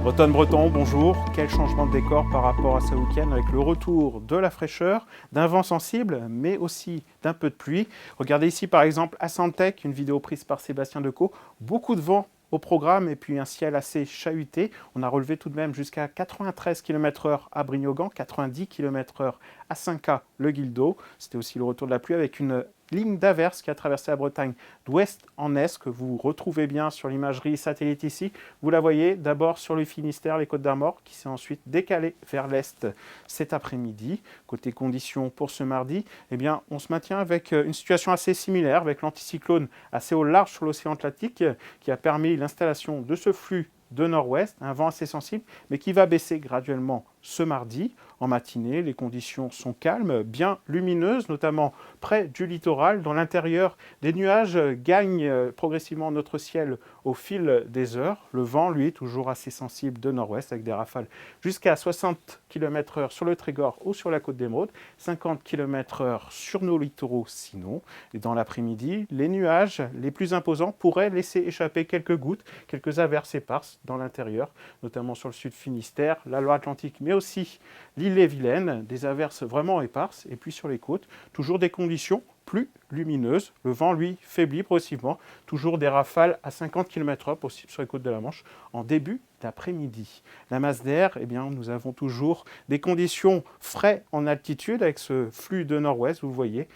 Bretonne-Breton, bonjour. Quel changement de décor par rapport à ce week-end avec le retour de la fraîcheur, d'un vent sensible, mais aussi d'un peu de pluie. Regardez ici par exemple à Santec, une vidéo prise par Sébastien Decaux. Beaucoup de vent au programme et puis un ciel assez chahuté. On a relevé tout de même jusqu'à 93 km/h à Brignogan, 90 km/h à Cinca, le Guildo. C'était aussi le retour de la pluie avec une ligne d'averse qui a traversé la Bretagne d'ouest en est, que vous retrouvez bien sur l'imagerie satellite ici. Vous la voyez d'abord sur le Finistère, les Côtes d'Armor, qui s'est ensuite décalée vers l'est cet après-midi. Côté conditions pour ce mardi, eh bien, on se maintient avec une situation assez similaire, avec l'anticyclone assez au large sur l'océan Atlantique, qui a permis l'installation de ce flux de nord-ouest, un vent assez sensible, mais qui va baisser graduellement ce mardi. En matinée, les conditions sont calmes, bien lumineuses, notamment près du littoral. Dans l'intérieur, des nuages gagnent progressivement notre ciel au fil des heures. Le vent, lui, toujours assez sensible de nord-ouest, avec des rafales jusqu'à 60 km/h sur le Trégor ou sur la côte d'Émeraude, 50 km/h sur nos littoraux sinon. Et dans l'après-midi, les nuages les plus imposants pourraient laisser échapper quelques gouttes, quelques averses éparses dans l'intérieur, notamment sur le sud Finistère, la Loire-Atlantique, mais aussi l'île-et-Vilaine, des averses vraiment éparses. Et puis sur les côtes, toujours des conditions plus lumineuses. Le vent, lui, faiblit progressivement. Toujours des rafales à 50 km/h possibles sur les côtes de la Manche en début d'après-midi. La masse d'air, eh bien, nous avons toujours des conditions frais en altitude avec ce flux de nord-ouest, vous le voyez,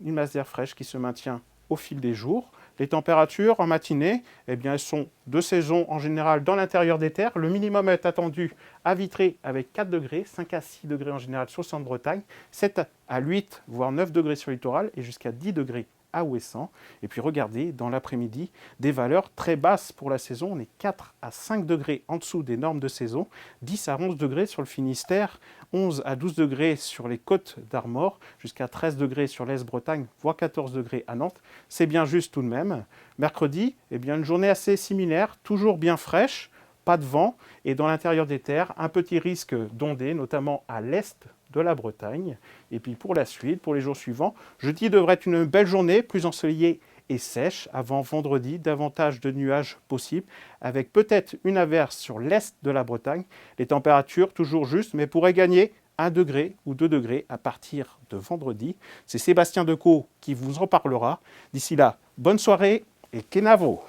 une masse d'air fraîche qui se maintient au fil des jours. Les températures en matinée, eh bien, elles sont de saison en général dans l'intérieur des terres. Le minimum est attendu à Vitré avec 4 degrés, 5 à 6 degrés en général sur le centre Bretagne, 7 à 8 voire 9 degrés sur le littoral et jusqu'à 10 degrés à Ouessant. Et puis regardez, dans l'après-midi, des valeurs très basses pour la saison. On est 4 à 5 degrés en dessous des normes de saison, 10 à 11 degrés sur le Finistère, 11 à 12 degrés sur les côtes d'Armor, jusqu'à 13 degrés sur l'Est-Bretagne, voire 14 degrés à Nantes. C'est bien juste tout de même. Mercredi, eh bien, une journée assez similaire, toujours bien fraîche, pas de vent, et dans l'intérieur des terres, un petit risque d'ondées, notamment à l'est de la Bretagne. Et puis pour la suite, pour les jours suivants, jeudi devrait être une belle journée, plus ensoleillée et sèche. Avant vendredi, davantage de nuages possibles, avec peut-être une averse sur l'est de la Bretagne. Les températures toujours justes, mais pourraient gagner 1 degré ou 2 degrés à partir de vendredi. C'est Sébastien Decaux qui vous en parlera. D'ici là, bonne soirée et Kenavo!